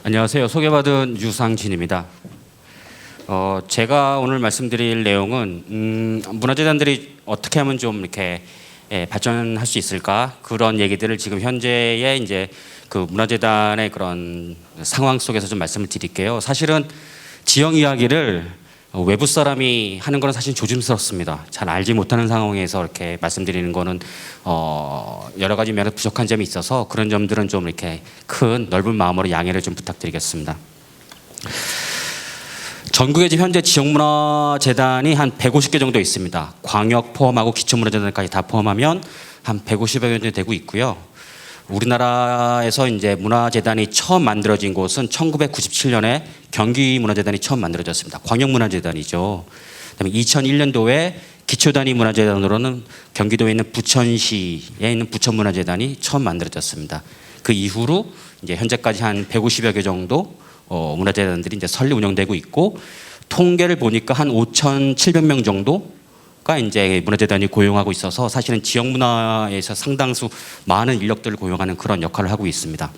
안녕하세요. 소개받은 유상진입니다. 제가 오늘 말씀드릴 내용은 문화재단들이 어떻게 하면 좀 이렇게 발전할 수 있을까, 그런 얘기들을 지금 현재의 이제 그 문화재단의 그런 상황 속에서 좀 말씀을 드릴게요. 사실은 지형 이야기를 외부 사람이 하는 거는 사실 조심스럽습니다. 잘 알지 못하는 상황에서 이렇게 말씀드리는 거는 여러 가지 면에서 부족한 점이 있어서 그런 점들은 좀 이렇게 큰 넓은 마음으로 양해를 좀 부탁드리겠습니다. 전국에 지금 현재 지역문화재단이 한 150개 정도 있습니다. 광역 포함하고 기초문화재단까지 다 포함하면 한 150여 개 정도 되고 있고요. 우리나라에서 이제 문화재단이 처음 만들어진 곳은 1997년에 경기문화재단이 처음 만들어졌습니다. 광역문화재단이죠. 그다음에 2001년도에 기초단위 문화재단으로는 경기도에 있는 부천시에 있는 부천문화재단이 처음 만들어졌습니다. 그 이후로 이제 현재까지 한 150여 개 정도 문화재단들이 이제 설립 운영되고 있고, 통계를 보니까 한 5,700명 정도가 이제 문화재단이 고용하고 있어서 사실은 지역 문화에서 상당수 많은 인력들을 고용하는 그런 역할을 하고 있습니다.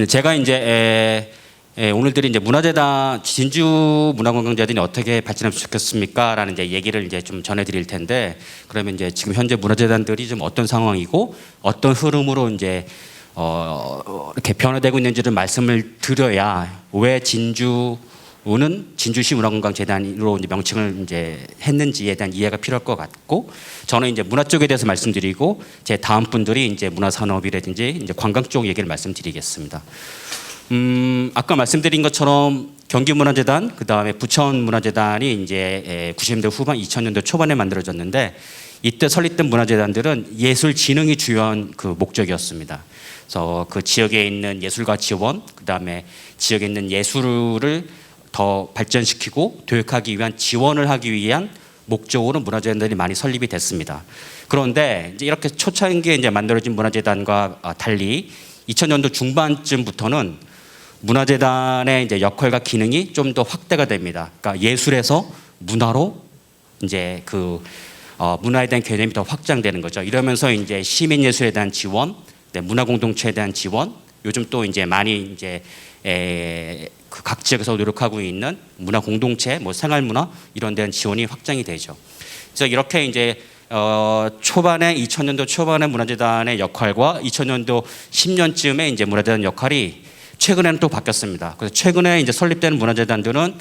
제가 이제 오늘들이 이제 문화재단 진주 문화관광재단이 어떻게 발전하면 좋겠습니까? 라는 이제 얘기를 이제 좀 전해드릴 텐데, 그러면 이제 지금 현재 문화재단들이 좀 어떤 상황이고 어떤 흐름으로 이제 이렇게 변화되고 있는지를 말씀을 드려야 왜 진주는 진주시 문화관광재단으로 이제 명칭을 이제 했는지에 대한 이해가 필요할 것 같고, 저는 이제 문화 쪽에 대해서 말씀드리고 제 다음 분들이 이제 문화산업이라든지 이제 관광 쪽 얘기를 말씀드리겠습니다. 아까 말씀드린 것처럼 경기문화재단, 그 다음에 부천문화재단이 이제 90년대 후반, 2000년대 초반에 만들어졌는데, 이때 설립된 문화재단들은 예술 진흥이 주요한 그 목적이었습니다. 그래서 그 지역에 있는 예술가 지원, 그 다음에 지역에 있는 예술을 더 발전시키고 교육하기 위한 지원을 하기 위한 목적으로 문화재단들이 많이 설립이 됐습니다. 그런데 이제 이렇게 초창기에 이제 만들어진 문화재단과 달리 2000년도 중반쯤부터는 문화재단의 이제 역할과 기능이 좀 더 확대가 됩니다. 그러니까 예술에서 문화로 이제 그 문화에 대한 개념이 더 확장되는 거죠. 이러면서 이제 시민 예술에 대한 지원, 문화 공동체에 대한 지원, 요즘 또 이제 많이 이제 그 각 지역에서 노력하고 있는 문화 공동체, 뭐 생활 문화 이런 데는 지원이 확장이 되죠. 그래서 이렇게 이제 초반에 2000년도 초반에 문화재단의 역할과 2000년도 10년쯤에 이제 문화재단 역할이 최근에는 또 바뀌었습니다. 그래서 최근에 이제 설립된 문화재단들은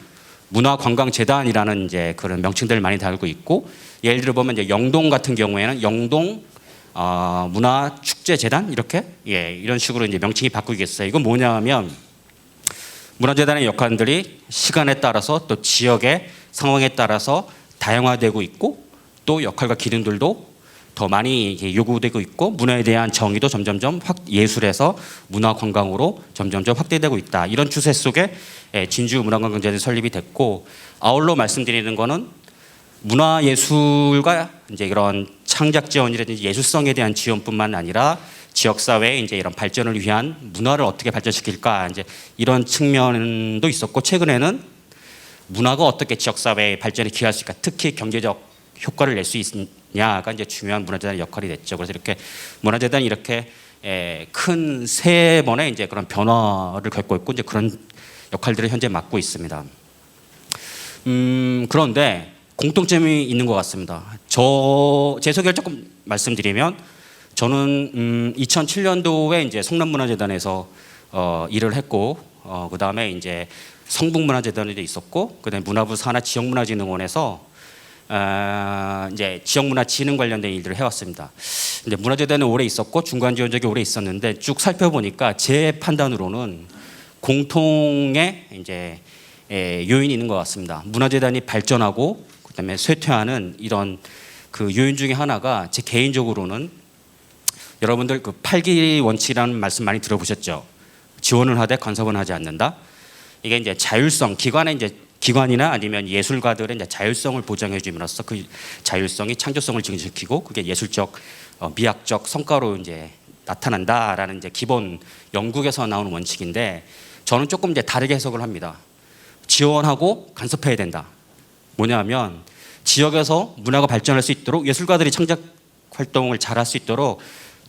문화관광재단이라는 이제 그런 명칭들을 많이 달고 있고, 예를 들어 보면 이제 영동 같은 경우에는 영동 문화축제재단 이렇게 이런 식으로 이제 명칭이 바뀌겠어요. 이건 뭐냐면 문화재단의 역할들이 시간에 따라서 또 지역의 상황에 따라서 다양화되고 있고, 또 역할과 기능들도 더 많이 요구되고 있고, 문화에 대한 정의도 점점점 예술에서 문화 관광으로 점점점 확대되고 있다. 이런 추세 속에 진주 문화관광재단이 설립이 됐고, 아울러 말씀드리는 거는 문화예술과 이제 이런 창작 지원이라든지 예술성에 대한 지원뿐만 아니라 지역사회의 이제 이런 발전을 위한 문화를 어떻게 발전시킬까, 이제 이런 측면도 있었고, 최근에는 문화가 어떻게 지역사회의 발전에 기여할 수 있을까, 특히 경제적 효과를 낼 수 있냐가 이제 중요한 문화재단의 역할이 됐죠. 그래서 이렇게 문화재단이 이렇게 큰 세 번의 이제 그런 변화를 겪고 있고, 이제 그런 역할들을 현재 맡고 있습니다. 그런데 공통점이 있는 것 같습니다. 제 소개를 조금 말씀드리면, 저는 2007년도에 이제 성남문화재단에서 일을 했고, 그 다음에 이제 성북문화재단에도 있었고, 그다음에 문화부 산하 지역문화진흥원에서 이제 지역문화진흥 관련된 일들을 해왔습니다. 근데 문화재단에 오래 있었고 중간지원적에 오래 있었는데, 쭉 살펴보니까 제 판단으로는 공통의 이제 요인이 있는 것 같습니다. 문화재단이 발전하고 그다음에 쇠퇴하는 이런 그 요인 중에 하나가, 제 개인적으로는 여러분들 그 8기 원칙이라는 말씀 많이 들어보셨죠? 지원을 하되 간섭은 하지 않는다. 이게 이제 자율성, 기관이나 아니면 예술가들의 이제 자율성을 보장해 줌으로써 그 자율성이 창조성을 증진시키고, 그게 예술적, 미학적 성과로 이제 나타난다라는 이제 기본 영국에서 나오는 원칙인데, 저는 조금 이제 다르게 해석을 합니다. 지원하고 간섭해야 된다. 뭐냐면 지역에서 문화가 발전할 수 있도록, 예술가들이 창작 활동을 잘할 수 있도록,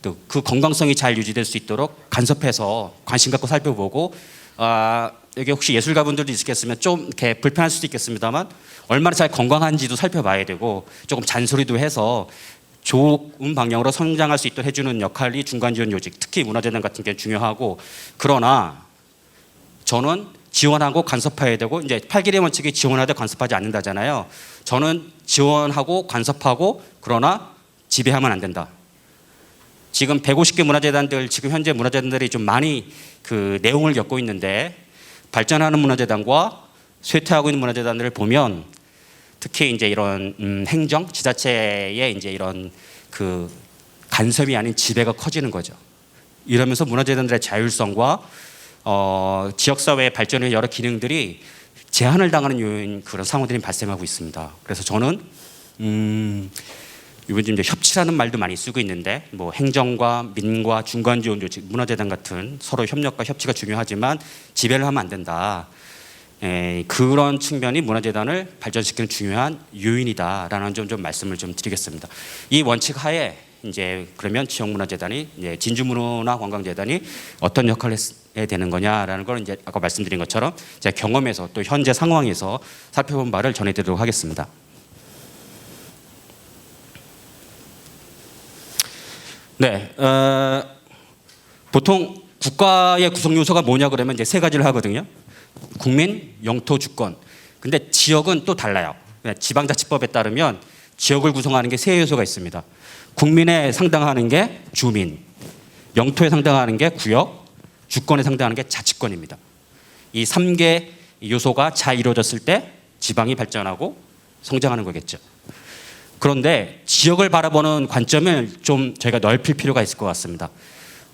또 그 건강성이 잘 유지될 수 있도록 간섭해서 관심 갖고 살펴보고, 여기 혹시 예술가분들도 있겠으면 좀 이렇게 불편할 수도 있겠습니다만 얼마나 잘 건강한지도 살펴봐야 되고 조금 잔소리도 해서 좋은 방향으로 성장할 수 있도록 해주는 역할이 중간 지원 요직, 특히 문화재단 같은 게 중요하고, 그러나 저는 지원하고 간섭해야 되고, 이제 8길의 원칙이 지원하되 간섭하지 않는다잖아요. 저는 지원하고 간섭하고 그러나 지배하면 안 된다. 지금 150개 문화재단들, 지금 현재 문화재단들이 좀 많이 그 내용을 겪고 있는데, 발전하는 문화재단과 쇠퇴하고 있는 문화재단들을 보면 특히 이제 이런 행정, 지자체의 이제 이런 그 간섭이 아닌 지배가 커지는 거죠. 이러면서 문화재단들의 자율성과 지역사회의 발전의 여러 기능들이 제한을 당하는 요인, 그런 상황들이 발생하고 있습니다. 그래서 저는 요즘 이제 협치라는 말도 많이 쓰고 있는데, 뭐 행정과 민과 중간 지원 조직, 문화재단 같은 서로 협력과 협치가 중요하지만 지배를 하면 안 된다. 그런 측면이 문화재단을 발전시키는 중요한 요인이다라는 좀 말씀을 좀 드리겠습니다. 이 원칙 하에 이제 그러면 지역문화재단이, 이제 진주문화관광재단이 어떤 역할을 해야 되는 거냐라는 걸 이제 아까 말씀드린 것처럼 제 경험에서 또 현재 상황에서 살펴본 바를 전해드리도록 하겠습니다. 네, 보통 국가의 구성 요소가 뭐냐 그러면 이제 세 가지를 하거든요. 국민, 영토, 주권. 근데 지역은 또 달라요. 지방자치법에 따르면 지역을 구성하는 게 세 요소가 있습니다. 국민에 상당하는 게 주민, 영토에 상당하는 게 구역, 주권에 상당하는 게 자치권입니다. 이 3개 요소가 잘 이루어졌을 때 지방이 발전하고 성장하는 거겠죠. 그런데 지역을 바라보는 관점을 좀 저희가 넓힐 필요가 있을 것 같습니다.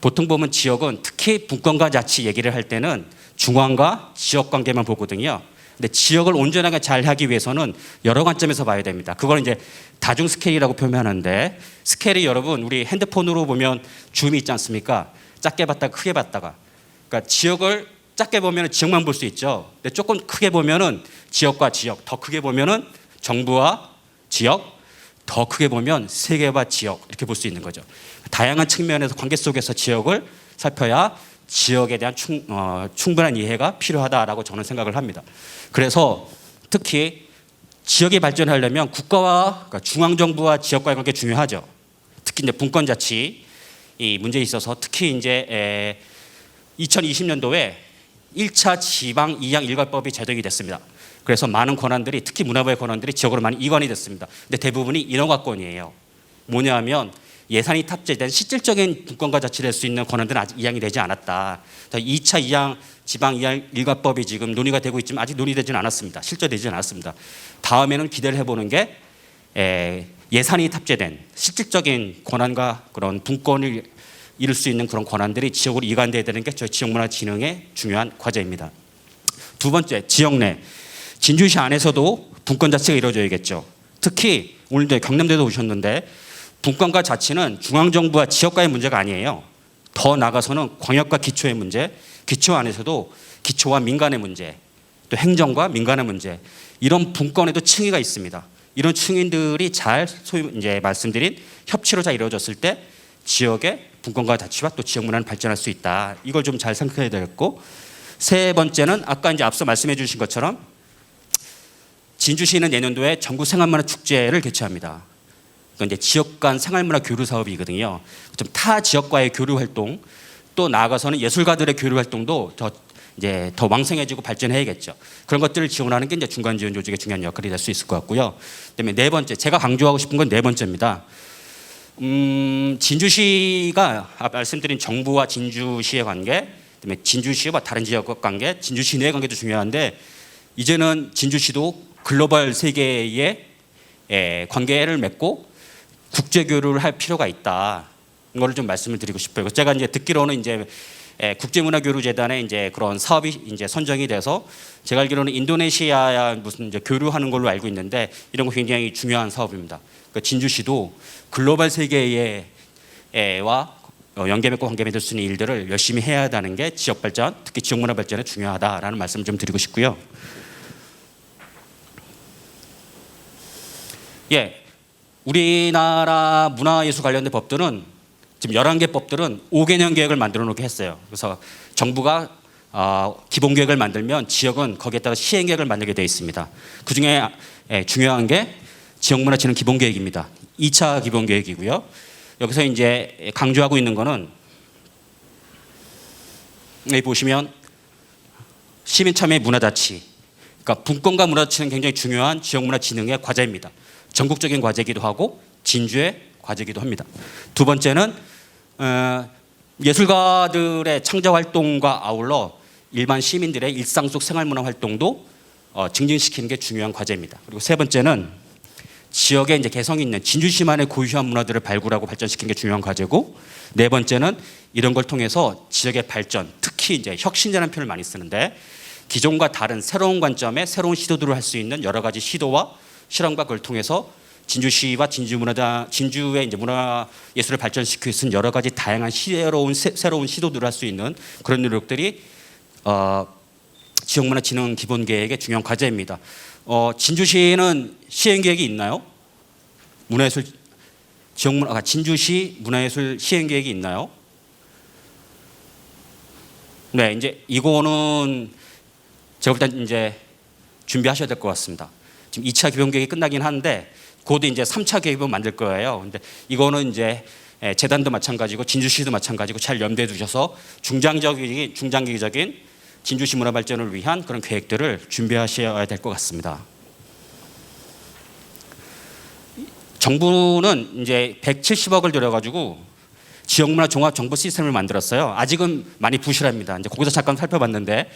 보통 보면 지역은 특히 분권과 자치 얘기를 할 때는 중앙과 지역 관계만 보거든요. 근데 지역을 온전하게 잘 하기 위해서는 여러 관점에서 봐야 됩니다. 그걸 이제 다중 스케일이라고 표현하는데, 스케일이 여러분 우리 핸드폰으로 보면 줌이 있지 않습니까? 작게 봤다가 크게 봤다가. 그러니까 지역을 작게 보면 지역만 볼 수 있죠. 근데 조금 크게 보면은 지역과 지역, 더 크게 보면은 정부와 지역, 더 크게 보면 세계와 지역, 이렇게 볼 수 있는 거죠. 다양한 측면에서 관계 속에서 지역을 살펴야 지역에 대한 충분한 이해가 필요하다라고 저는 생각을 합니다. 그래서 특히 지역이 발전하려면 국가와, 그러니까 중앙정부와 지역과의 관계 중요하죠. 특히 이제 분권자치 이 문제에 있어서 특히 이제 2020년도에 1차 지방 이양 일괄법이 제정이 됐습니다. 그래서 많은 권한들이, 특히 문화부의 권한들이 지역으로 많이 이관이 됐습니다. 근데 대부분이 인허가권이에요. 뭐냐면 예산이 탑재된 실질적인 분권과 자치를 할 수 있는 권한들은 아직 이양이 되지 않았다. 2차 이양 지방 이양 일괄법이 지금 논의가 되고 있지만 아직 논의되지는 않았습니다. 실제되지는 않았습니다. 다음에는 기대를 해보는 게 예산이 탑재된 실질적인 권한과 그런 분권을 이룰 수 있는 그런 권한들이 지역으로 이관돼야 되는 게 저희 지역문화진흥의 중요한 과제입니다. 두 번째, 지역 내. 진주시 안에서도 분권 자치가 이루어져야겠죠. 특히 오늘 경남대도 오셨는데 분권과 자치는 중앙정부와 지역과의 문제가 아니에요. 더 나아가서는 광역과 기초의 문제, 기초 안에서도 기초와 민간의 문제, 또 행정과 민간의 문제, 이런 분권에도 층위가 있습니다. 이런 층위들이 잘 소위 이제 말씀드린 협치로 잘 이루어졌을 때 지역의 분권과 자치와 또 지역 문화는 발전할 수 있다. 이걸 좀 잘 생각해야 되겠고, 세 번째는 아까 이제 앞서 말씀해 주신 것처럼 진주시는 내년도에 전국 생활문화 축제를 개최합니다. 이제 지역 간 생활문화 교류 사업이거든요. 좀 타 지역과의 교류 활동, 또 나아가서는 예술가들의 교류 활동도 더 왕성해지고 발전해야겠죠. 그런 것들을 지원하는 게 이제 중간 지원 조직의 중요한 역할이 될 수 있을 것 같고요. 그다음에 네 번째, 제가 강조하고 싶은 건 네 번째입니다. 진주시가 말씀드린 정부와 진주시의 관계, 그다음에 진주시와 다른 지역과 관계, 진주시 내의 관계도 중요한데, 이제는 진주시도 글로벌 세계의 관계를 맺고 국제 교류를 할 필요가 있다. 이거를 좀 말씀을 드리고 싶어요. 제가 이제 듣기로는 이제 국제문화교류재단에 이제 그런 사업이 이제 선정이 돼서 제가 알기로는 인도네시아야 무슨 이제 교류하는 걸로 알고 있는데, 이런 거 굉장히 중요한 사업입니다. 그러니까 진주시도 글로벌 세계와 연계 맺고 관계 맺을 수 있는 일들을 열심히 해야 한다는 게 지역 발전, 특히 지역 문화 발전에 중요하다라는 말씀을 좀 드리고 싶고요. 우리나라 문화예술 관련된 법들은 지금 11개 법들은 5개년 계획을 만들어 놓게 했어요. 그래서 정부가 기본 계획을 만들면 지역은 거기에 따라 시행 계획을 만들게 되어 있습니다. 그 중에 중요한 게 지역문화진흥 기본 계획입니다. 2차 기본 계획이고요. 여기서 이제 강조하고 있는 거는 여기 보시면 시민참여 문화자치, 그러니까 분권과 문화자치는 굉장히 중요한 지역문화진흥의 과제입니다. 전국적인 과제이기도 하고 진주의 과제이기도 합니다. 두 번째는 예술가들의 창작 활동과 아울러 일반 시민들의 일상 속 생활문화 활동도 증진시키는 게 중요한 과제입니다. 그리고 세 번째는 지역에 이제 개성 있는 진주시만의 고유한 문화들을 발굴하고 발전시키는 게 중요한 과제고, 네 번째는 이런 걸 통해서 지역의 발전, 특히 이제 혁신이라는 표현을 많이 쓰는데 기존과 다른 새로운 관점의 새로운 시도들을 할 수 있는 여러 가지 시도와 실험과 그걸 통해서 진주시와 진주의 이제 문화 예술을 발전시킬 수 있는 여러 가지 다양한 새로운 시도들을 할 수 있는 그런 노력들이 지역문화진흥 기본 계획의 중요한 과제입니다. 진주시는 시행 계획이 있나요? 문화예술 진주시 문화예술 시행 계획이 있나요? 네, 이제 이거는 제가 볼 땐 이제 준비하셔야 될 것 같습니다. 지금 2차 기본 계획이 끝나긴 하는데 곧 이제 3차 계획을 만들 거예요. 근데 이거는 이제 재단도 마찬가지고 진주시도 마찬가지고 잘 염두에 두셔서 중장기적인 진주시 문화 발전을 위한 그런 계획들을 준비하셔야 될 것 같습니다. 정부는 이제 170억을 들여가지고 지역문화 종합 정보 시스템을 만들었어요. 아직은 많이 부실합니다. 이제 거기서 잠깐 살펴봤는데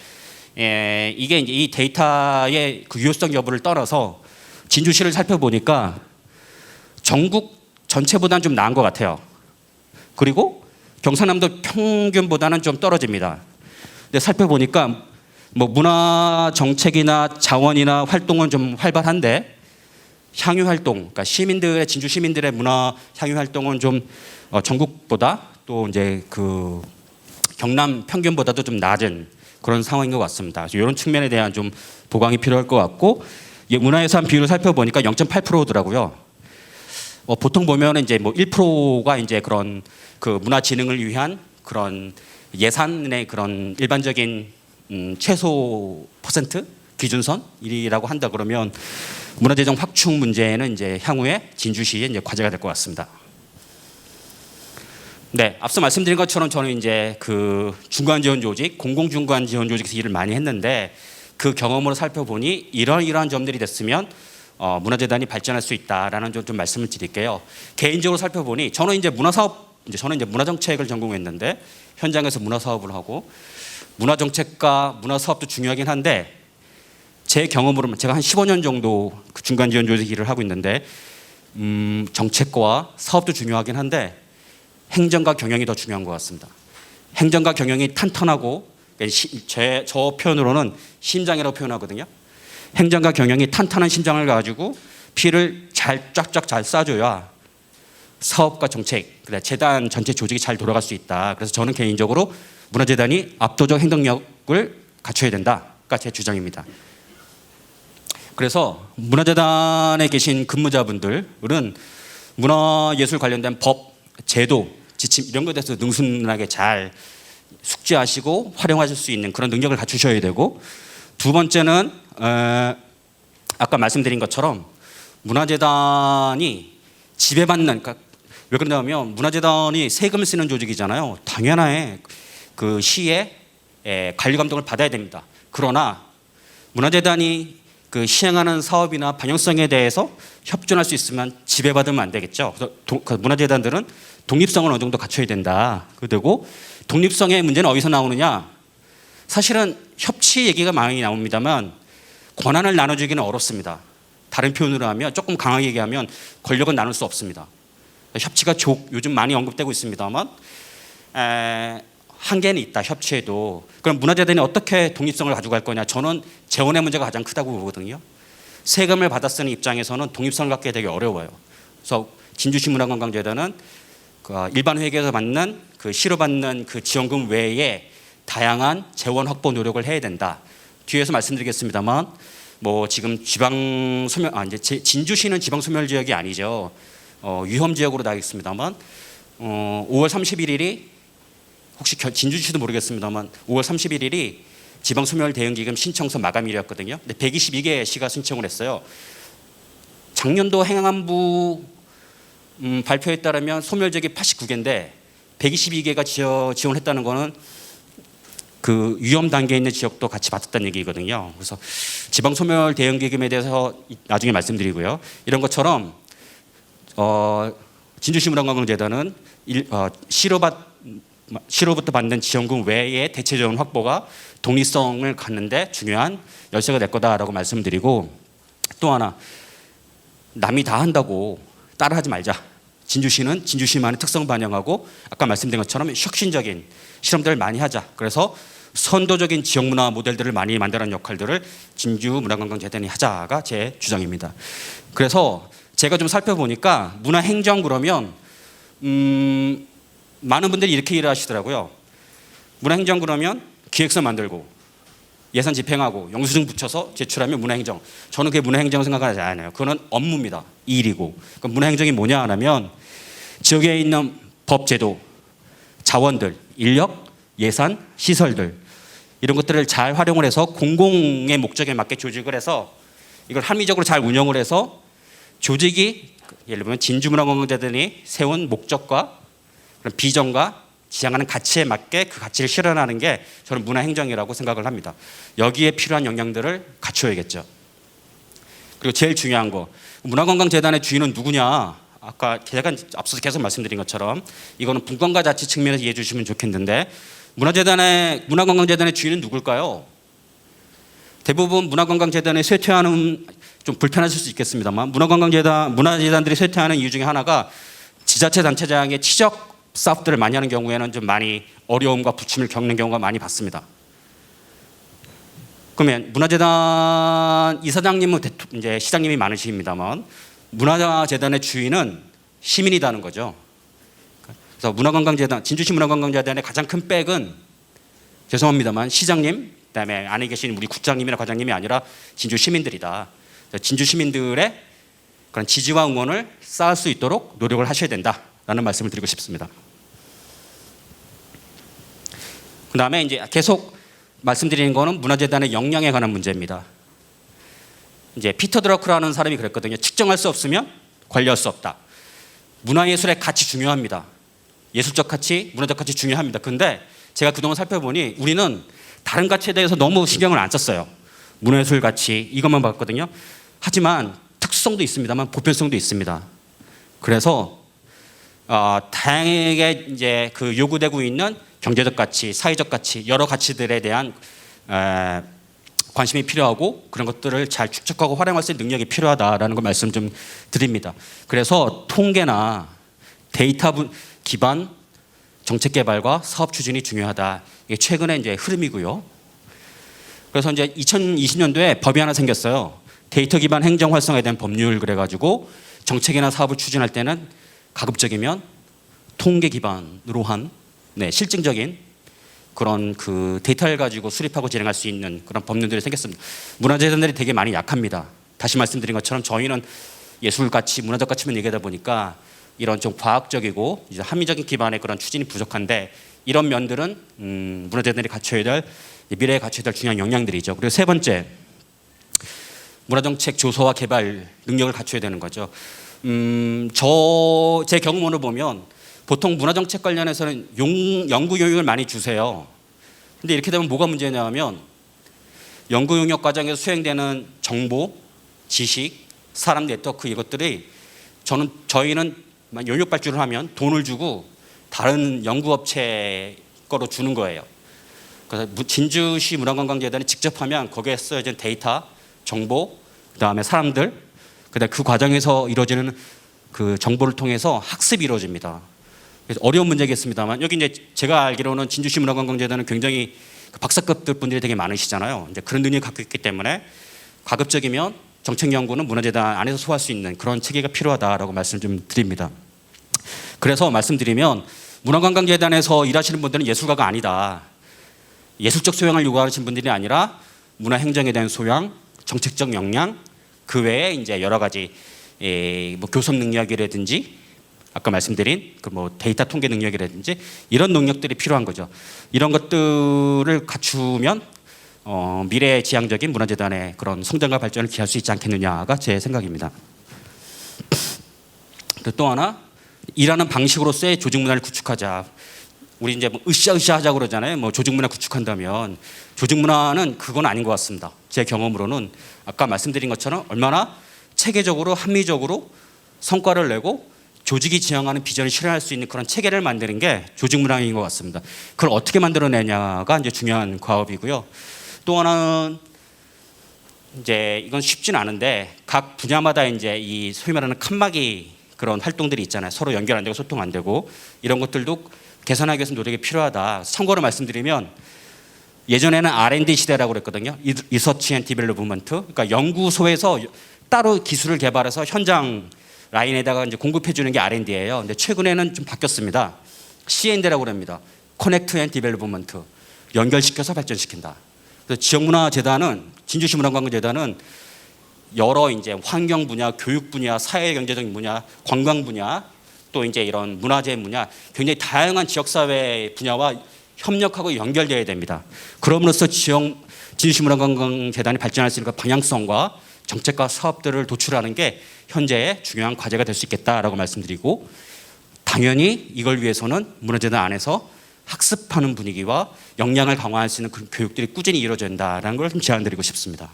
이게 이제 이 데이터의 그 유효성 여부를 떠나서 진주시를 살펴보니까 전국 전체보다는 좀 나은 것 같아요. 그리고 경상남도 평균보다는 좀 떨어집니다. 근데 살펴보니까 뭐 문화 정책이나 자원이나 활동은 좀 활발한데 향유 활동, 그러니까 진주 시민들의 문화 향유 활동은 좀 전국보다 또 이제 그 경남 평균보다도 좀 낮은 그런 상황인 것 같습니다. 그래서 이런 측면에 대한 좀 보강이 필요할 것 같고, 문화예산 비율을 살펴보니까 0.8%더라고요. 보통 보면 이제 뭐 1%가 이제 그런 그 문화 진흥을 위한 그런 예산의 그런 일반적인 최소 퍼센트 기준선이라고 한다 그러면 문화재정 확충 문제는 이제 향후에 진주시의 이제 과제가 될 것 같습니다. 네, 앞서 말씀드린 것처럼 저는 이제 그 중간 지원 조직, 공공 중간 지원 조직에서 일을 많이 했는데 그 경험으로 살펴보니 이러한 점들이 됐으면 문화재단이 발전할 수 있다라는 좀 말씀을 드릴게요. 개인적으로 살펴보니 저는 이제 문화정책을 전공했는데 현장에서 문화사업을 하고 문화정책과 문화사업도 중요하긴 한데 제 경험으로는 제가 한 15년 정도 그 중간 지원 조직 일을 하고 있는데 정책과 사업도 중요하긴 한데 행정과 경영이 더 중요한 것 같습니다. 행정과 경영이 탄탄하고 저 표현으로는 심장이라고 표현하거든요. 행정과 경영이 탄탄한 심장을 가지고 피를 쫙쫙 잘 쏴줘야 사업과 정책, 재단 전체 조직이 잘 돌아갈 수 있다. 그래서 저는 개인적으로 문화재단이 압도적 행동력을 갖춰야 된다가 제 주장입니다. 그래서 문화재단에 계신 근무자분들은 문화예술 관련된 법, 제도, 지침 이런 것에 대해서 능숙하게 잘 숙지하시고 활용하실 수 있는 그런 능력을 갖추셔야 되고, 두 번째는 아까 말씀드린 것처럼 문화재단이 지배받는, 그러니까 왜 그러냐면 문화재단이 세금을 쓰는 조직이잖아요. 당연히 그 시의 관리 감독을 받아야 됩니다. 그러나 문화재단이 그 시행하는 사업이나 방향성에 대해서 협조할 수 있으면 지배받으면 안 되겠죠. 그래서 문화재단들은 독립성을 어느 정도 갖춰야 된다. 그리고 독립성의 문제는 어디서 나오느냐? 사실은 협치 얘기가 많이 나옵니다만 권한을 나눠주기는 어렵습니다. 다른 표현으로 하면 조금 강하게 얘기하면 권력은 나눌 수 없습니다. 협치가 요즘 많이 언급되고 있습니다만 한계는 있다. 협치에도. 그럼 문화재단이 어떻게 독립성을 가져갈 거냐? 저는 재원의 문제가 가장 크다고 보거든요. 세금을 받아 쓰는 입장에서는 독립성을 갖기 되게 어려워요. 그래서 진주시 문화관광재단은 일반 회계에서 받는 그 시로 받는 그 지원금 외에 다양한 재원 확보 노력을 해야 된다. 뒤에서 말씀드리겠습니다만 뭐 지금 이제 진주시는 지방 소멸 지역이 아니죠. 위험 지역으로 나가겠습니다만 5월 31일이 혹시 진주시도 모르겠습니다만 5월 31일이 지방소멸대응기금 신청서 마감일이었거든요. 근데 122개 시가 신청을 했어요. 작년도 행안부 발표에 따르면 소멸지역이 89개인데 122개가 지원했다는 거는 그 위험 단계에 있는 지역도 같이 받았다는 얘기거든요. 그래서 지방소멸대응기금에 대해서 나중에 말씀드리고요. 이런 것처럼 진주시문화관광재단은 시로부터 받는 지원금 외에 대체 자원 확보가 독립성을 갖는데 중요한 열쇠가 될 거다라고 말씀드리고, 또 하나, 남이 다 한다고 따라하지 말자. 진주시는 진주시만의 특성을 반영하고 아까 말씀드린 것처럼 혁신적인 실험들을 많이 하자. 그래서 선도적인 지역문화 모델들을 많이 만드는 역할들을 진주문화관광재단이 하자가 제 주장입니다. 그래서 제가 좀 살펴보니까 문화행정 그러면 많은 분들이 이렇게 일을 하시더라고요. 문화행정 그러면 기획서 만들고 예산 집행하고 영수증 붙여서 제출하면 문화행정. 저는 그게 문화행정 생각하지 않아요. 그거는 업무입니다. 일이고. 그럼 문화행정이 뭐냐 하면 지역에 있는 법, 제도, 자원들, 인력, 예산, 시설들 이런 것들을 잘 활용을 해서 공공의 목적에 맞게 조직을 해서 이걸 합리적으로 잘 운영을 해서 조직이 예를 들면 진주문화관광재단이 세운 목적과 그런 비전과 지향하는 가치에 맞게 그 가치를 실현하는 게 저는 문화행정이라고 생각을 합니다. 여기에 필요한 역량들을 갖춰야겠죠. 그리고 제일 중요한 거, 문화관광재단의 주인은 누구냐? 아까 제가 앞서서 계속 말씀드린 것처럼 이거는 분권과 자치 측면에서 이해해 주시면 좋겠는데, 문화관광재단의 주인은 누굴까요? 대부분 문화관광재단에 쇠퇴하는, 좀 불편하실 수 있겠습니다만, 문화재단들이 쇠퇴하는 이유 중에 하나가 지자체 단체장의 치적 사업들을 많이 하는 경우에는 좀 많이 어려움과 부침을 겪는 경우가 많이 봤습니다. 그러면 문화재단 이사장님은 이제 시장님이 많으십니다만 문화재단의 주인은 시민이라는 거죠. 그래서 문화관광재단, 진주시 문화관광재단의 가장 큰 백은 죄송합니다만 시장님, 그다음에 안에 계신 우리 국장님이나 과장님이 아니라 진주 시민들이다. 진주 시민들의 그런 지지와 응원을 쌓을 수 있도록 노력을 하셔야 된다라는 말씀을 드리고 싶습니다. 그다음에 이제 계속 말씀드리는 거는 문화재단의 역량에 관한 문제입니다. 이제 피터 드러크라는 사람이 그랬거든요. 측정할 수 없으면 관리할 수 없다. 문화예술의 가치 중요합니다. 예술적 가치, 문화적 가치 중요합니다. 근데 제가 그동안 살펴보니 우리는 다른 가치에 대해서 너무 신경을 안 썼어요. 문화예술 가치 이것만 봤거든요. 하지만 특수성도 있습니다만 보편성도 있습니다. 그래서 다양하게 이제 그 요구되고 있는 경제적 가치, 사회적 가치, 여러 가치들에 대한 관심이 필요하고 그런 것들을 잘 축적하고 활용할 수 있는 능력이 필요하다라는 걸 말씀 좀 드립니다. 그래서 통계나 데이터 기반 정책 개발과 사업 추진이 중요하다. 이게 최근에 이제 흐름이고요. 그래서 이제 2020년도에 법이 하나 생겼어요. 데이터 기반 행정 활성화에 대한 법률 그래가지고 정책이나 사업을 추진할 때는 가급적이면 통계 기반으로 한 실증적인 그런 그 데이터를 가지고 수립하고 진행할 수 있는 그런 법률들이 생겼습니다. 문화재단들이 되게 많이 약합니다. 다시 말씀드린 것처럼 저희는 예술 가치, 문화적 가치만 얘기하다 보니까 이런 좀 과학적이고 이제 합리적인 기반의 그런 추진이 부족한데 이런 면들은 문화재단들이 갖춰야 될 미래에 갖춰야 될 중요한 역량들이죠. 그리고 세 번째, 문화정책 조서와 개발 능력을 갖춰야 되는 거죠. 제 경험으로 보면 보통 문화정책 관련해서는 연구 용역을 많이 주세요. 근데 이렇게 되면 뭐가 문제냐면 연구 용역 과정에서 수행되는 정보, 지식, 사람 네트워크 이것들이 저희는 용역 발주를 하면 돈을 주고 다른 연구업체 거로 주는 거예요. 그래서 진주시 문화관광재단이 직접 하면 거기에 쓰여진 데이터, 정보, 그다음에 사람들, 그다음에 그 과정에서 이루어지는 그 정보를 통해서 학습이 이루어집니다. 그래서 어려운 문제겠습니다만 여기 이제 제가 알기로는 진주시 문화관광재단은 굉장히 박사급 분들이 되게 많으시잖아요. 이제 그런 능력을 갖고 있기 때문에 가급적이면 정책 연구는 문화재단 안에서 소화할 수 있는 그런 체계가 필요하다라고 말씀 좀 드립니다. 그래서 말씀드리면 문화관광재단에서 일하시는 분들은 예술가가 아니다. 예술적 소양을 요구하시는 분들이 아니라 문화행정에 대한 소양, 정책적 역량, 그 외에 이제 여러 가지 뭐 교섭 능력이라든지 아까 말씀드린 그 뭐 데이터 통계 능력이라든지 이런 능력들이 필요한 거죠. 이런 것들을 갖추면 미래 지향적인 문화재단의 그런 성장과 발전을 기할 수 있지 않겠느냐가 제 생각입니다. 또 하나, 일하는 방식으로서의 조직 문화를 구축하자. 우리 이제 뭐 으쌰으쌰 하자고 그러잖아요. 뭐 조직 문화 구축한다면 조직 문화는 그건 아닌 것 같습니다. 제 경험으로는 아까 말씀드린 것처럼 얼마나 체계적으로 합리적으로 성과를 내고 조직이 지향하는 비전을 실현할 수 있는 그런 체계를 만드는 게 조직 문화인 것 같습니다. 그걸 어떻게 만들어내냐가 이제 중요한 과업이고요. 또 하나는 이제 이건 쉽진 않은데 각 분야마다 이제 이 소위 말하는 칸막이 그런 활동들이 있잖아요. 서로 연결 안 되고 소통 안 되고 이런 것들도 개선하기 위해서 노력이 필요하다. 참고로 말씀드리면 예전에는 R&D 시대라고 그랬거든요. 리서치 앤 디벨롭먼트. 그러니까 연구소에서 따로 기술을 개발해서 현장 라인에다가 이제 공급해 주는 게 R&D예요. 근데 최근에는 좀 바뀌었습니다. C&D라고 그럽니다. 커넥트 앤 디벨롭먼트. 연결시켜서 발전시킨다. 그래서 지역문화재단은 진주시 문화관광재단은 여러 이제 환경 분야, 교육 분야, 사회 경제적인 분야, 관광 분야, 또 이제 이런 문화재 분야, 굉장히 다양한 지역사회 분야와 협력하고 연결되어야 됩니다. 그럼으로써 진주시 문화관광재단이 발전할 수 있는 그 방향성과 정책과 사업들을 도출하는 게 현재의 중요한 과제가 될 수 있겠다라고 말씀드리고, 당연히 이걸 위해서는 문화재단 안에서 학습하는 분위기와 역량을 강화할 수 있는 그런 교육들이 꾸준히 이루어져야 된다라는 걸 좀 제안드리고 싶습니다.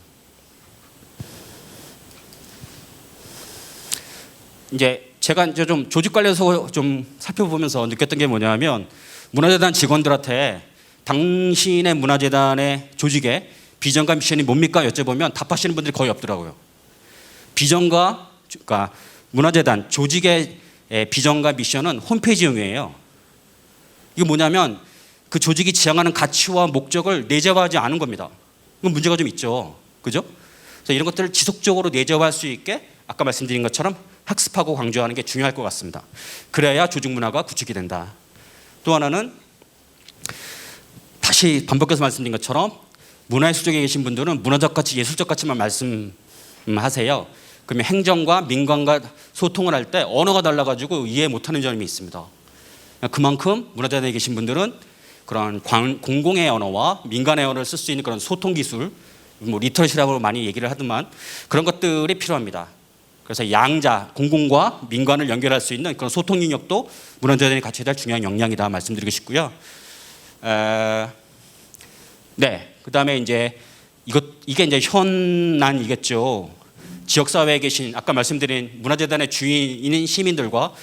이제 제가 이제 좀 조직 관련해서 좀 살펴보면서 느꼈던 게 뭐냐면, 문화재단 직원들한테 당신의 문화재단의 조직의 비전과 미션이 뭡니까 여쭤보면 답하시는 분들이 거의 없더라고요. 비전과, 그러니까 문화재단 조직의 비전과 미션은 홈페이지용이에요. 이게 뭐냐면 그 조직이 지향하는 가치와 목적을 내재화하지 않은 겁니다. 이건 문제가 좀 있죠. 그죠? 그래서 이런 것들을 지속적으로 내재화할 수 있게 아까 말씀드린 것처럼 학습하고 강조하는 게 중요할 것 같습니다. 그래야 조직 문화가 구축이 된다. 또 하나는 다시 반복해서 말씀드린 것처럼 문화예술 쪽에 계신 분들은 문화적 가치, 예술적 가치만 말씀하세요. 그러면 행정과 민간과 소통을 할 때 언어가 달라가지고 이해 못하는 점이 있습니다. 그만큼 문화재단에 계신 분들은 그런 공공의 언어와 민간의 언어를 쓸 수 있는 그런 소통 기술, 뭐 리터러시라고 많이 얘기를 하지만 그런 것들이 필요합니다. 그래서 양자, 공공과 민간을 연결할 수 있는 그런 소통 능력도 문화재단이 갖춰야 될 중요한 역량이다 말씀드리고 싶고요. 네, 그다음에 이제 이게 이제 현안이겠죠. 지역사회에 계신 아까 말씀드린 문화재단의 주인인 시민들과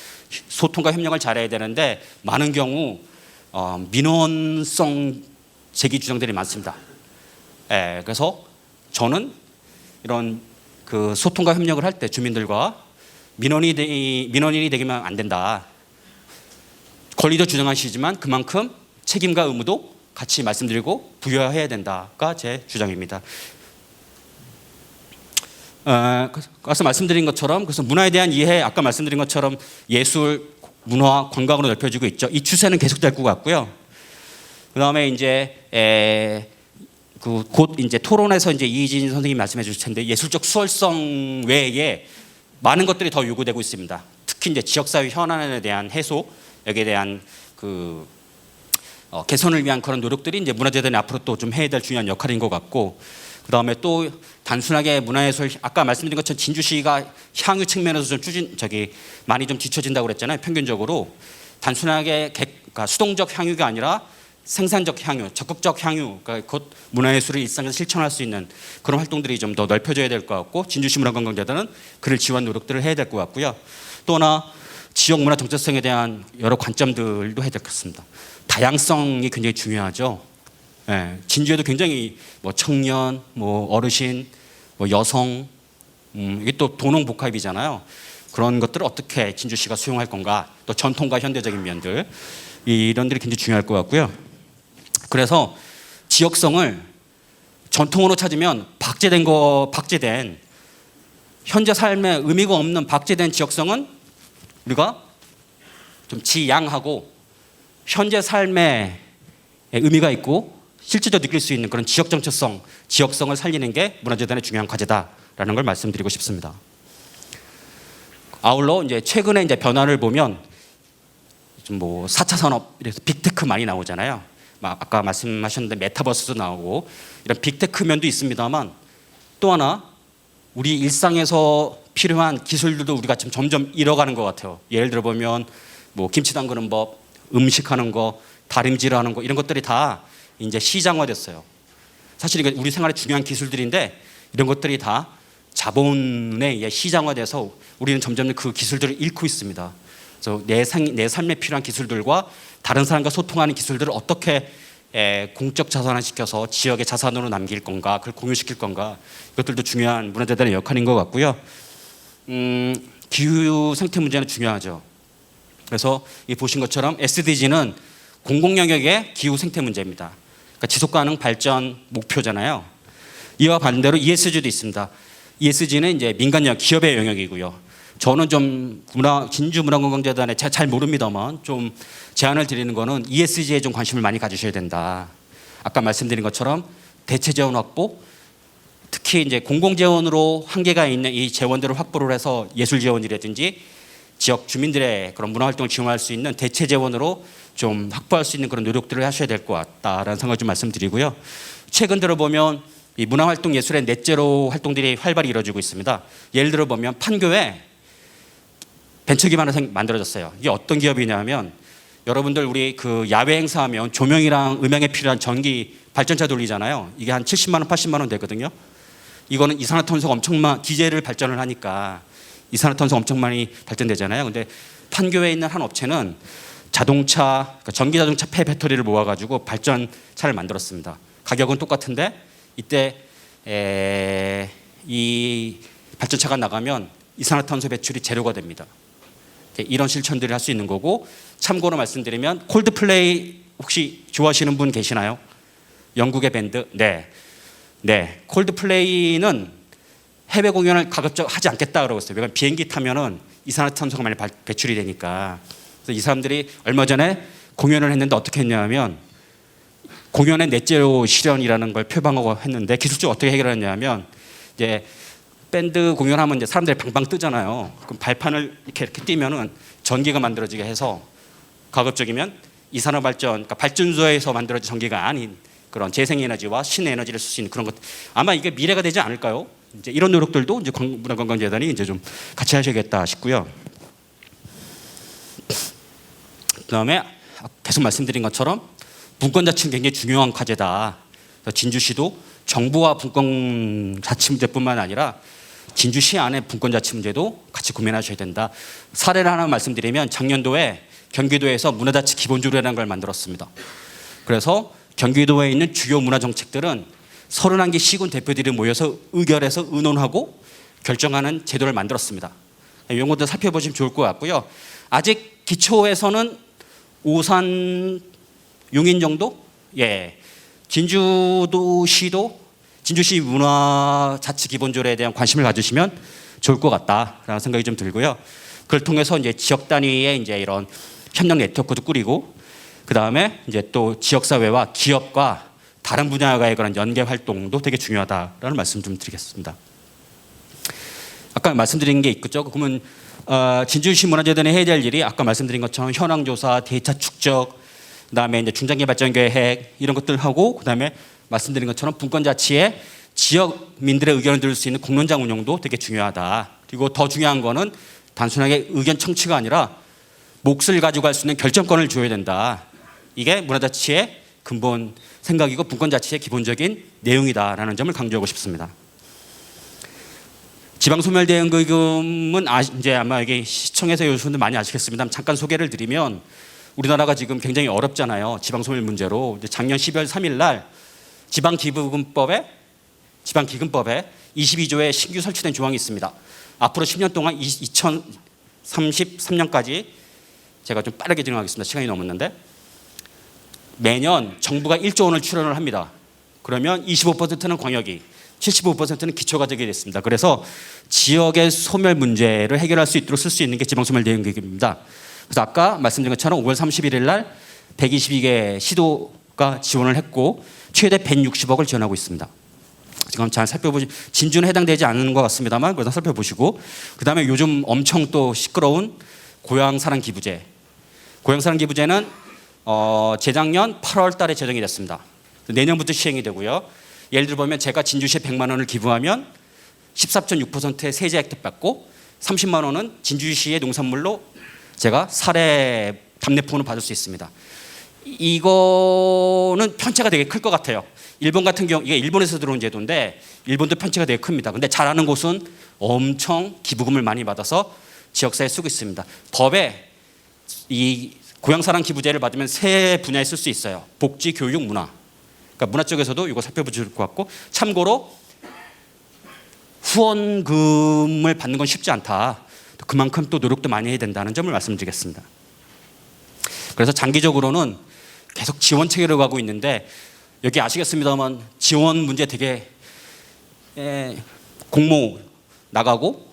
소통과 협력을 잘해야 되는데 많은 경우 민원성 제기 주장들이 많습니다. 그래서 저는 이런 그 소통과 협력을 할 때 주민들과 민원인이 되기만 안 된다. 권리도 주장하시지만 그만큼 책임과 의무도 같이 말씀드리고 부여해야 된다가 제 주장입니다. 아까 말씀드린 것처럼 그래서 문화에 대한 이해 아까 말씀드린 것처럼 예술, 문화, 관광으로 넓혀지고 있죠. 이 추세는 계속될 것 같고요. 그다음에 이제 곧 이제 토론에서 이제 이희진 선생님이 말씀해 주실 텐데 예술적 수월성 외에 많은 것들이 더 요구되고 있습니다. 특히 이제 지역사회 현안에 대한 해소, 여기에 대한 개선을 위한 그런 노력들이 이제 문화재단이 앞으로 또 좀 해야 될 중요한 역할인 것 같고, 그 다음에 또 단순하게 문화예술 아까 말씀드린 것처럼 진주시가 향유 측면에서 좀 많이 좀 뒤처진다고 그랬잖아요. 평균적으로 단순하게 그러니까 수동적 향유가 아니라 생산적 향유, 적극적 향유, 그러니까 곧 문화예술을 일상에서 실천할 수 있는 그런 활동들이 좀 더 넓혀져야 될 것 같고, 진주시 문화관광재단은 그를 지원 노력들을 해야 될 것 같고요. 또 하나 지역 문화 정체성에 대한 여러 관점들도 해야 될 것 같습니다. 다양성이 굉장히 중요하죠. 진주에도 굉장히 뭐 청년, 뭐 어르신, 뭐 여성, 이게 또 도농복합이잖아요. 그런 것들을 어떻게 진주시가 수용할 건가, 또 전통과 현대적인 면들 이런들이 굉장히 중요할 것 같고요. 그래서 지역성을 전통으로 찾으면 박제된 현재 삶에 의미가 없는 박제된 지역성은 우리가 좀 지양하고 현재 삶에 의미가 있고 실제적으로 느낄 수 있는 그런 지역 정체성, 지역성을 살리는 게 문화재단의 중요한 과제다라는 걸 말씀드리고 싶습니다. 아울러 이제 최근에 이제 변화를 보면 좀 뭐 4차 산업 이래서 빅테크 많이 나오잖아요. 막 아까 말씀하셨는데 메타버스도 나오고 이런 빅테크 면도 있습니다만 또 하나 우리 일상에서 필요한 기술들도 우리가 지금 점점 잃어가는 것 같아요. 예를 들어 보면 뭐 김치 담그는 법, 음식하는 거, 다림질하는 거 이런 것들이 다 이제 시장화됐어요. 사실 이게 우리 생활에 중요한 기술들인데 이런 것들이 다 자본에 시장화돼서 우리는 점점 그 기술들을 잃고 있습니다. 그래서 내 삶에 필요한 기술들과 다른 사람과 소통하는 기술들을 어떻게 공적 자산화시켜서 지역의 자산으로 남길 건가, 그걸 공유시킬 건가, 이것들도 중요한 문화재단의 역할인 것 같고요. 기후 생태 문제는 중요하죠. 그래서 이 보신 것처럼 SDG는 공공 영역의 기후 생태 문제입니다. 그러니까 지속 가능 발전 목표잖아요. 이와 반대로 ESG도 있습니다. ESG는 이제 민간 영역, 기업의 영역이고요. 저는 좀 진주문화관광재단에 잘 모릅니다만 좀 제안을 드리는 거는 ESG에 좀 관심을 많이 가지셔야 된다. 아까 말씀드린 것처럼 대체 재원 확보, 특히 이제 공공 재원으로 한계가 있는 이 재원들을 확보를 해서 예술 재원이라든지 지역 주민들의 그런 문화 활동을 지원할 수 있는 대체 재원으로 좀 확보할 수 있는 그런 노력들을 하셔야 될 것 같다라는 생각을 좀 말씀드리고요. 최근 들어 보면 이 문화활동 예술의 넷제로 활동들이 활발히 이루어지고 있습니다. 예를 들어 보면 판교에 벤처 기반으로 만들어졌어요. 이게 어떤 기업이냐면 여러분들 우리 그 야외 행사하면 조명이랑 음향에 필요한 전기 발전차 돌리잖아요. 이게 한 70만 원, 80만 원 되거든요. 이거는 이산화탄소가 기재를 발전을 하니까 이산화탄소 엄청 많이 발전되잖아요. 근데 판교에 있는 한 업체는 그러니까 전기 자동차 폐 배터리를 모아가지고 발전차를 만들었습니다. 가격은 똑같은데 이때 이 발전차가 나가면 이산화탄소 배출이 제로가 됩니다. 이런 실천들을 할 수 있는 거고, 참고로 말씀드리면 콜드플레이 혹시 좋아하시는 분 계시나요? 영국의 밴드? 네. 콜드플레이는 해외 공연을 가급적 하지 않겠다 그러고 있어요. 왜냐하면 비행기 타면은 이산화탄소가 많이 배출이 되니까. 그래서 이 사람들이 얼마 전에 공연을 했는데 어떻게 했냐면 공연의 넷제로 실현이라는 걸 표방하고 했는데 기술적으로 어떻게 해결했냐면 이제 밴드 공연하면 이제 사람들이 방방 뜨잖아요. 그럼 발판을 이렇게 뛰면은 전기가 만들어지게 해서 가급적이면 이산화 발전, 그러니까 발전소에서 만들어진 전기가 아닌 그런 재생에너지와 신에너지를 쓸 수 있는 그런 것. 아마 이게 미래가 되지 않을까요? 이제 이런 노력들도 이제 문화관광재단이 이제 좀 같이 하셔야겠다 싶고요. 그다음에 계속 말씀드린 것처럼 분권자치는 굉장히 중요한 과제다. 진주시도 정부와 분권자치 문제뿐만 아니라 진주시 안에 분권자치 문제도 같이 고민하셔야 된다. 사례를 하나 말씀드리면 작년도에 경기도에서 문화자치 기본조례라는 걸 만들었습니다. 그래서 경기도에 있는 주요 문화정책들은 31개 시군 대표들이 모여서 의결해서 의논하고 결정하는 제도를 만들었습니다. 이런 것들 살펴보시면 좋을 것 같고요. 아직 기초에서는 오산, 용인 정도? 진주시 문화자치 기본조례에 대한 관심을 가지시면 좋을 것 같다라는 생각이 좀 들고요. 그걸 통해서 이제 지역 단위의 이제 이런 협력 네트워크도 꾸리고, 그 다음에 이제 또 지역사회와 기업과 다른 분야와의 그런 연계 활동도 되게 중요하다라는 말씀 좀 드리겠습니다. 아까 말씀드린 게 있죠. 그러면 진주시 문화재단이 해야 될 일이 아까 말씀드린 것처럼 현황조사, 데이터 축적, 그다음에 이제 중장기 발전 계획 이런 것들 하고, 그다음에 말씀드린 것처럼 분권자치에 지역민들의 의견을 들을 수 있는 공론장 운영도 되게 중요하다. 그리고 더 중요한 거는 단순하게 의견 청취가 아니라 몫을 가지고 할 수 있는 결정권을 줘야 된다. 이게 문화자치의 근본 생각이고 분권자치의 기본적인 내용이다라는 점을 강조하고 싶습니다. 지방소멸대응기금은 이제 아마 이게 시청에서 여러분들 많이 아시겠습니다. 잠깐 소개를 드리면 우리나라가 지금 굉장히 어렵잖아요. 지방소멸 문제로. 작년 12월 3일 날 지방기금법에 22조에 신규 설치된 조항이 있습니다. 앞으로 10년 동안 2033년까지 제가 좀 빠르게 진행하겠습니다. 시간이 넘었는데 매년 정부가 1조 원을 출연을 합니다. 그러면 25%는 광역이, 75%는 기초가족이 됐습니다. 그래서 지역의 소멸 문제를 해결할 수 있도록 쓸 수 있는 게 지방소멸 대응기금입니다. 그래서 아까 말씀드린 것처럼 5월 31일 날 122개 시도가 지원을 했고 최대 160억을 지원하고 있습니다. 지금 잘 살펴보시면 진주는 해당되지 않는 것 같습니다만 그래서 살펴보시고, 그다음에 요즘 엄청 또 시끄러운 고향 사랑 기부제, 고향사랑기부제는 재작년 8월 달에 제정이 됐습니다. 내년부터 시행이 되고요. 예를 들어 보면 제가 진주시에 100만 원을 기부하면 14.6%의 세제 혜택 받고 30만 원은 진주시의 농산물로 제가 사례 답례품을 받을 수 있습니다. 이거는 편차가 되게 클 것 같아요. 일본 같은 경우 이게 일본에서 들어온 제도인데 일본도 편차가 되게 큽니다. 근데 잘하는 곳은 엄청 기부금을 많이 받아서 지역사회에 쓰고 있습니다. 법에 이 고향사랑 기부제를 받으면 세 분야에 쓸 수 있어요. 복지, 교육, 문화. 그러니까 문화 쪽에서도 이거 살펴볼 것 같고, 참고로 후원금을 받는 건 쉽지 않다. 그만큼 또 노력도 많이 해야 된다는 점을 말씀드리겠습니다. 그래서 장기적으로는 계속 지원 체계로 가고 있는데, 여기 아시겠습니다만 지원 문제 되게 공모 나가고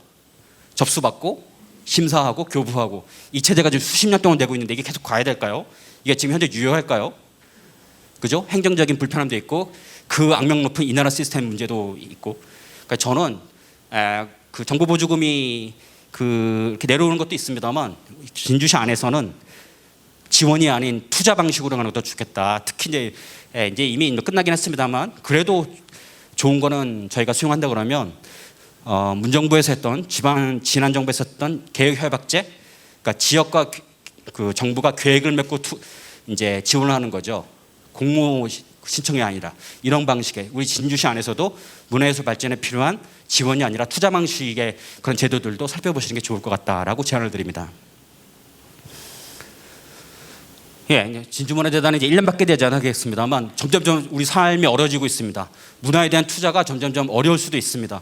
접수받고 심사하고 교부하고 이 체제가 지금 수십 년 동안 되고 있는데 이게 계속 가야 될까요? 이게 지금 현재 유효할까요? 그죠? 행정적인 불편함도 있고 그 악명 높은 이 나라 시스템 문제도 있고, 그러니까 저는 그 정보보조금이 이렇게 내려오는 것도 있습니다만 진주시 안에서는 지원이 아닌 투자 방식으로 가는 것도 좋겠다. 특히 이제 이미 끝나긴 했습니다만 그래도 좋은 거는 저희가 수용한다 그러면 문정부에서 했던 지난 정부에서 했던 계획협약제, 그러니까 지역과 그 정부가 계획을 맺고 이제 지원을 하는 거죠. 공모 신청이 아니라 이런 방식의 우리 진주시 안에서도 문화예술 발전에 필요한 지원이 아니라 투자 방식의 그런 제도들도 살펴보시는 게 좋을 것 같다라고 제안을 드립니다. 예, 진주문화재단은 이제 1년밖에 되지 않겠습니다만 점점점 우리 삶이 어려워지고 있습니다. 문화에 대한 투자가 점점점 어려울 수도 있습니다.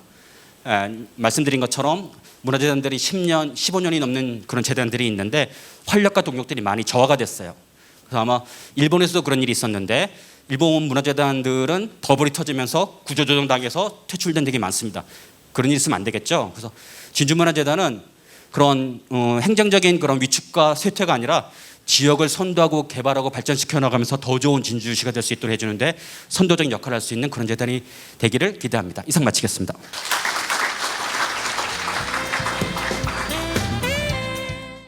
말씀드린 것처럼 문화재단들이 10년, 15년이 넘는 그런 재단들이 있는데 활력과 동력들이 많이 저하가 됐어요. 그래서 아마 일본에서도 그런 일이 있었는데 일본 문화재단들은 버블이 터지면서 구조조정 당해서 퇴출된 적이 많습니다. 그런 일 있으면 안 되겠죠. 그래서 진주문화재단은 그런 행정적인 그런 위축과 쇠퇴가 아니라 지역을 선도하고 개발하고 발전시켜 나가면서 더 좋은 진주시가 될 수 있도록 해주는데 선도적인 역할을 할 수 있는 그런 재단이 되기를 기대합니다. 이상 마치겠습니다.